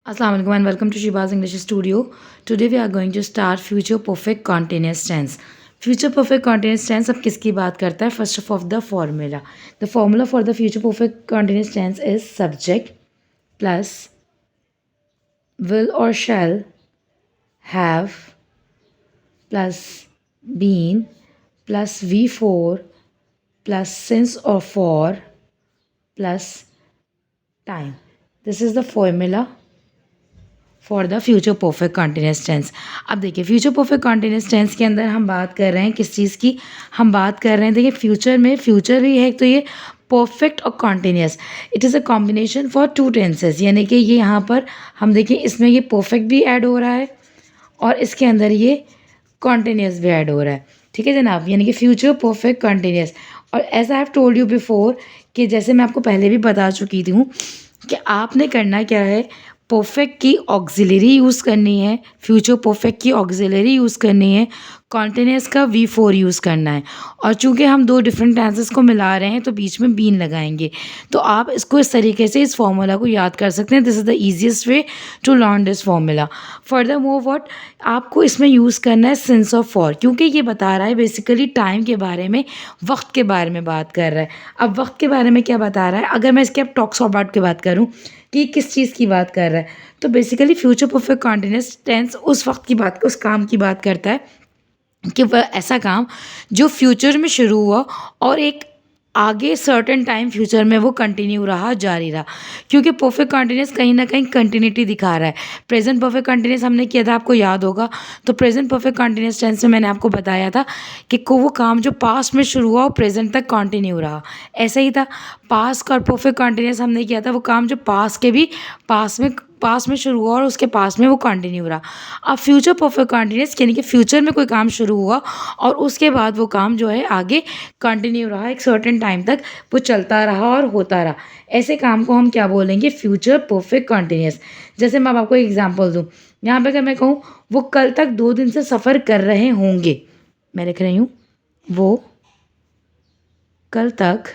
Assalamu alaikum and welcome to Shiba's English Studio. Today we are going to start future perfect continuous tense. Future perfect continuous tense अब किसकी बात करता है? First of all, the formula. The formula for the future perfect continuous tense is subject plus will or shall have plus been plus V4 plus since or for plus time. This is the formula for the future perfect continuous tense. अब देखिए future perfect continuous tense के अंदर हम बात कर रहे हैं किस चीज़ की? हम बात कर रहे हैं, देखिए फ्यूचर में फ्यूचर भी है तो ये परफेक्ट और continuous, it is a combination for two tenses, यानी कि ये यहाँ पर हम देखिए इसमें ये परफेक्ट भी ऐड हो रहा है और इसके अंदर ये कॉन्टिन्यूस भी ऐड हो रहा है। ठीक है जनाब, यानी कि फ्यूचर परफेक्ट कॉन्टिन्यूस। और as I have told you before कि जैसे मैं आपको पहले भी बता चुकी थी हूँ कि आपने करना क्या है, परफेक्ट की ऑक्सिलरी यूज़ करनी है, फ्यूचर परफेक्ट की ऑक्सिलरी यूज़ करनी है, कॉन्टिन्यूस का V4 यूज़ करना है। और चूंकि हम दो डिफरेंट टेंसेस को मिला रहे हैं तो बीच में बीन लगाएंगे, तो आप इसको इस तरीके से इस फॉर्मूला को याद कर सकते हैं। This is the easiest way to learn this formula. Further more what आपको इसमें यूज़ करना है सिंस और फॉर, क्योंकि ये बता रहा है बेसिकली टाइम के बारे में, वक्त के बारे में बात कर रहा है। अब वक्त के बारे में क्या बता रहा है, अगर मैं इसके अब टॉक्स अबाउट की बात करूँ कि किस चीज़ की बात कर रहा है, तो basically future perfect continuous tense उस वक्त की बात, उस काम की बात करता है कि वह ऐसा काम जो फ्यूचर में शुरू हुआ और एक आगे सर्टेन टाइम फ्यूचर में वो कंटिन्यू रहा, जारी रहा। क्योंकि परफेक्ट कॉन्टिन्यूस कहीं ना कहीं कंटिन्यूटी दिखा रहा है। प्रेजेंट परफेक्ट कॉन्टिन्यूस हमने किया था, आपको याद होगा, तो प्रेजेंट परफेक्ट कॉन्टिन्यूस टेंस में मैंने आपको बताया था कि वो काम जो पास्ट में शुरू हुआ और प्रेजेंट तक कंटिन्यू रहा, ऐसा ही था। पास्ट और परफेक्ट कॉन्टिन्यूस हमने किया था, वो काम जो पास्ट के भी पास में शुरू हुआ और उसके पास में वो कंटिन्यू रहा। अब फ्यूचर परफेक्ट कॉन्टिन्यूस यानी कि फ्यूचर में कोई काम शुरू हुआ और उसके बाद वो काम जो है आगे कंटिन्यू रहा, एक सर्टेन टाइम तक वो चलता रहा और होता रहा। ऐसे काम को हम क्या बोलेंगे? Future perfect continuous. जैसे मैं आपको एग्जाम्पल दूँ, यहाँ पे अगर मैं कहूँ वो कल तक 2 दिन से सफ़र कर रहे होंगे, मैं लिख रही हूँ वो कल तक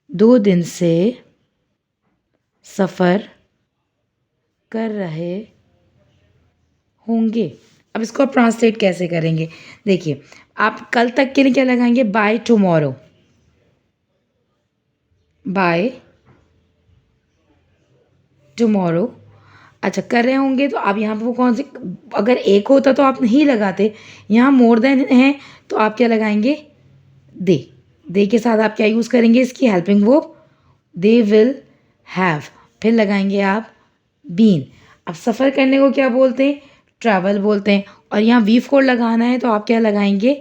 2 दिन से सफ़र कर रहे होंगे। अब इसको आप ट्रांसलेट कैसे करेंगे? देखिए आप कल तक के लिए क्या लगाएंगे? By tomorrow, by tomorrow. अच्छा, कर रहे होंगे तो आप यहाँ पर वो कौन से, अगर एक होता तो आप नहीं लगाते, यहाँ मोर देन है तो आप क्या लगाएंगे? दे के साथ आप क्या यूज़ करेंगे? इसकी helping verb, they will have. फिर लगाएंगे आप बीन। अब सफ़र करने को क्या बोलते हैं? ट्रैवल बोलते हैं। और यहाँ V4 लगाना है तो आप क्या लगाएंगे?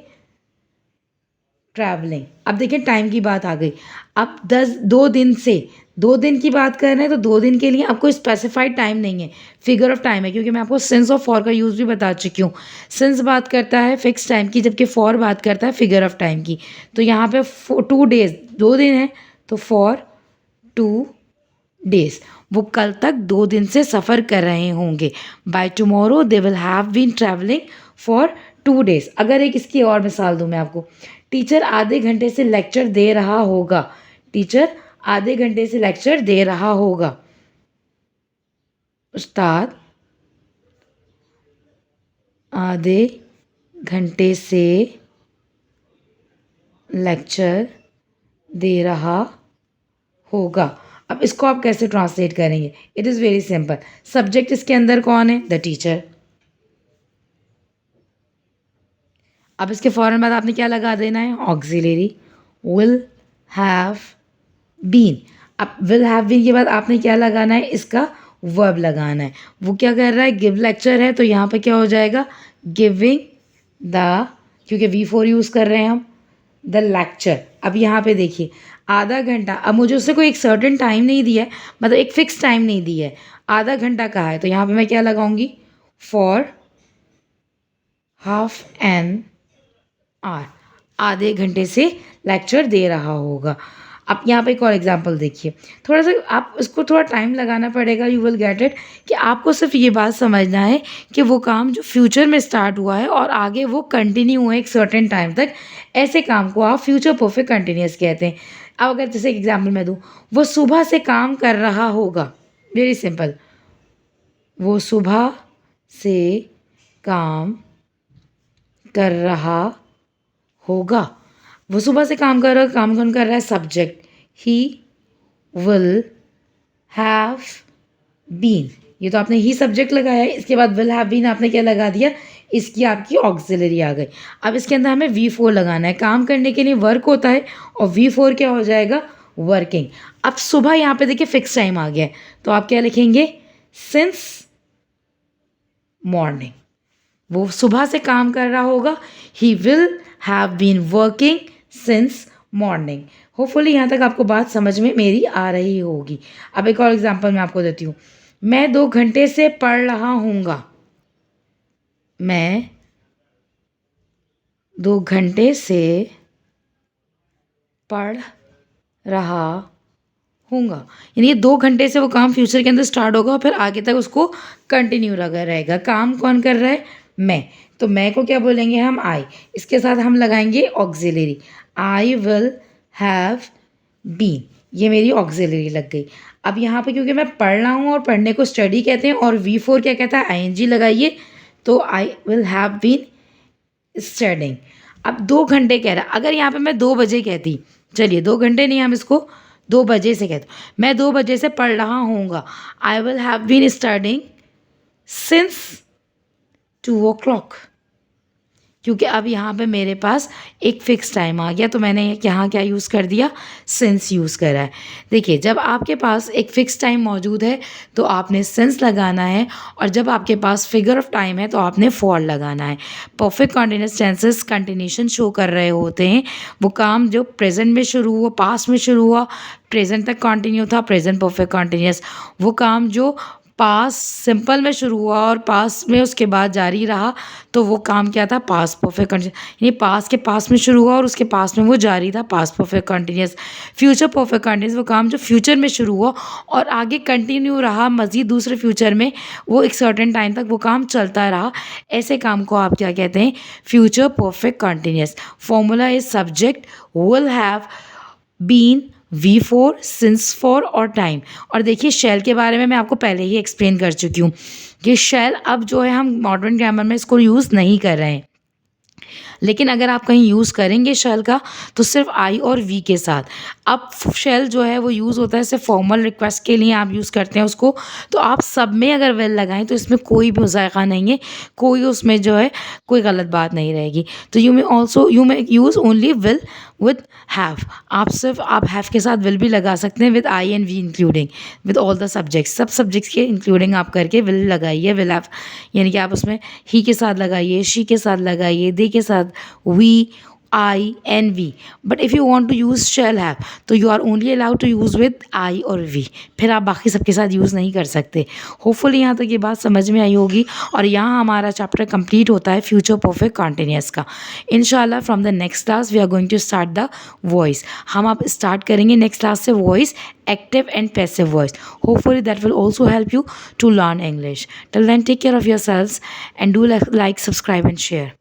ट्रैवलिंग। अब देखिए टाइम की बात आ गई। अब 2 दिन से 2 दिन की बात कर रहे हैं तो 2 दिन के लिए आपको स्पेसिफाइड टाइम नहीं है, फिगर ऑफ टाइम है, क्योंकि मैं आपको सिंस और फॉर का यूज़ भी बता चुकी हूँ। सिंस बात करता है फिक्स टाइम की, जबकि फॉर बात करता है फिगर ऑफ टाइम की। तो यहाँ पे 2 डेज, 2 दिन है तो फॉर 2 डेज, वो कल तक 2 दिन से सफ़र कर रहे होंगे। By tomorrow they will have been travelling for 2 days. अगर एक इसकी और मिसाल दूँ मैं आपको, टीचर आधे घंटे से लेक्चर दे रहा होगा, टीचर आधे घंटे से लेक्चर दे रहा होगा, उस्ताद आधे घंटे से लेक्चर दे रहा होगा। अब इसको आप कैसे ट्रांसलेट करेंगे? It is very simple. Subject इसके अंदर कौन है? The teacher. अब इसके फ़ौरन बाद आपने क्या लगा देना है? Auxiliary, will have been. अब विल हैव बीन के बाद आपने क्या लगाना है? इसका वर्ब लगाना है। वो क्या कर रहा है? गिव लेक्चर है तो यहाँ पे क्या हो जाएगा? गिविंग द, क्योंकि V4 यूज़ कर रहे हैं हम, द लेक्चर। अब यहाँ पे देखिए आधा घंटा, अब मुझे उससे कोई एक सर्टेन टाइम नहीं दिया है, मतलब एक फ़िक्स टाइम नहीं दिया है, आधा घंटा कहा है तो यहाँ पे मैं क्या लगाऊंगी? फॉर हाफ एन आवर, आधे घंटे से लेक्चर दे रहा होगा। अब यहाँ पे एक और एग्जांपल देखिए, थोड़ा सा आप इसको थोड़ा टाइम लगाना पड़ेगा, यू विल गेट इट, कि आपको सिर्फ ये बात समझना है कि वो काम जो फ्यूचर में स्टार्ट हुआ है और आगे वो कंटिन्यू हुआ है एक सर्टेन टाइम तक, ऐसे काम को आप फ्यूचर परफेक्ट कंटिन्यूस कहते हैं। अब अगर जैसे एग्जाम्पल मैं दूँ, वो सुबह से काम कर रहा होगा, वेरी सिंपल, वो सुबह से काम कर रहा होगा। वो सुबह से काम कर रहा, काम कौन कर रहा है? Subject. He will have been, ये तो आपने ही सब्जेक्ट लगाया है, इसके बाद विल हैव बीन आपने क्या लगा दिया? इसकी आपकी ऑक्सिलरी आ गई। अब इसके अंदर हमें V4 लगाना है। काम करने के लिए वर्क होता है और V4 क्या हो जाएगा? वर्किंग। अब सुबह यहाँ पे देखिए फिक्स टाइम आ गया है, तो आप क्या लिखेंगे? Since morning. वो सुबह से काम कर रहा होगा। He will have been working since morning. Hopefully यहाँ तक आपको बात समझ में मेरी आ रही होगी। अब एक और एग्जांपल मैं आपको देती हूँ। मैं 2 घंटे से पढ़ रहा हूँगा। मैं 2 घंटे से पढ़ रहा हूँगा, यानी ये 2 घंटे से वो काम फ्यूचर के अंदर स्टार्ट होगा और फिर आगे तक उसको कंटिन्यू लगा रहेगा। काम कौन कर रहा है? मैं। तो मैं को क्या बोलेंगे हम? आई। इसके साथ हम लगाएंगे auxiliary. I will have been, ये मेरी ऑक्सिलरी लग गई। अब यहाँ पे क्योंकि मैं पढ़ रहा हूँ और पढ़ने को स्टडी कहते हैं और V4 क्या कहता है? ING लगाइए, तो I will have been studying. अब 2 घंटे कह रहा है, अगर यहाँ पे मैं 2 बजे कहती, चलिए 2 घंटे नहीं, हम इसको 2 बजे से कहते, मैं 2 बजे से पढ़ रहा हूँगा। I will have been studying since 2 o'clock, क्योंकि अब यहाँ पे मेरे पास एक फ़िक्स टाइम आ गया, तो मैंने यहाँ क्या यूज़ कर दिया? सिंस यूज़ करा है। देखिए, जब आपके पास एक फ़िक्स टाइम मौजूद है तो आपने सिंस लगाना है, और जब आपके पास फिगर ऑफ टाइम है तो आपने फॉर लगाना है। Perfect continuous tenses continuation show कर रहे होते हैं। वो काम जो प्रेजेंट में शुरू हुआ, पास्ट में शुरू हुआ, प्रेजेंट तक कंटिन्यू था, प्रेजेंट परफेक्ट कॉन्टिन्यूअस। वो काम जो पास्ट सिंपल में शुरू हुआ और पास्ट में उसके बाद जारी रहा, तो वो काम क्या था? Past perfect continuous. यानी पास्ट के पास में शुरू हुआ और उसके पास में वो जारी था, past perfect continuous. Future perfect continuous, वो काम जो फ्यूचर में शुरू हुआ और आगे कंटिन्यू रहा मज़ीद दूसरे फ्यूचर में, वो एक सर्टेन टाइम तक वो काम चलता रहा। ऐसे काम को आप क्या कहते हैं? Future perfect continuous. Formula is subject will have been, V4, since for और टाइम। और देखिए, शेल के बारे में मैं आपको पहले ही एक्सप्लेन कर चुकी हूँ कि शेल अब जो है हम मॉडर्न ग्रामर में इसको यूज़ नहीं कर रहे हैं, लेकिन अगर आप कहीं यूज़ करेंगे शेल का तो सिर्फ आई और वी के साथ। अब शेल जो है वो यूज़ होता है सिर्फ फॉर्मल रिक्वेस्ट के लिए आप यूज़ करते हैं उसको, तो आप सब में अगर विल लगाएं तो इसमें कोई भी मुज़ायक़ा नहीं है, कोई उसमें जो है कोई गलत बात नहीं रहेगी। तो you may use only will with have. आप सिर्फ आप हैव के साथ विल भी लगा सकते हैं with I and we including, with all the subjects, सब सब्जेक्ट्स के इंक्लूडिंग आप करके विल लगाइए, विल हैव, यानी कि आप उसमें ही के साथ लगाइए, शी के साथ लगाइए, दे के साथ, we, I and we. But if you want to use shall have, तो you are only allowed to use with I और we, फिर आप बाकी सबके साथ यूज़ नहीं कर सकते। होपफुली यहाँ तक ये बात समझ में आई होगी, और यहाँ हमारा चैप्टर कंप्लीट होता है फ्यूचर परफेक्ट कॉन्टिन्यूअस का। इंशाल्लाह from the next class we are going to start the voice. हम आप स्टार्ट करेंगे नेक्स्ट क्लास से voice, active and passive voice. Hopefully that will also help you to learn English. Till then, take care of yourselves and do like, subscribe and share.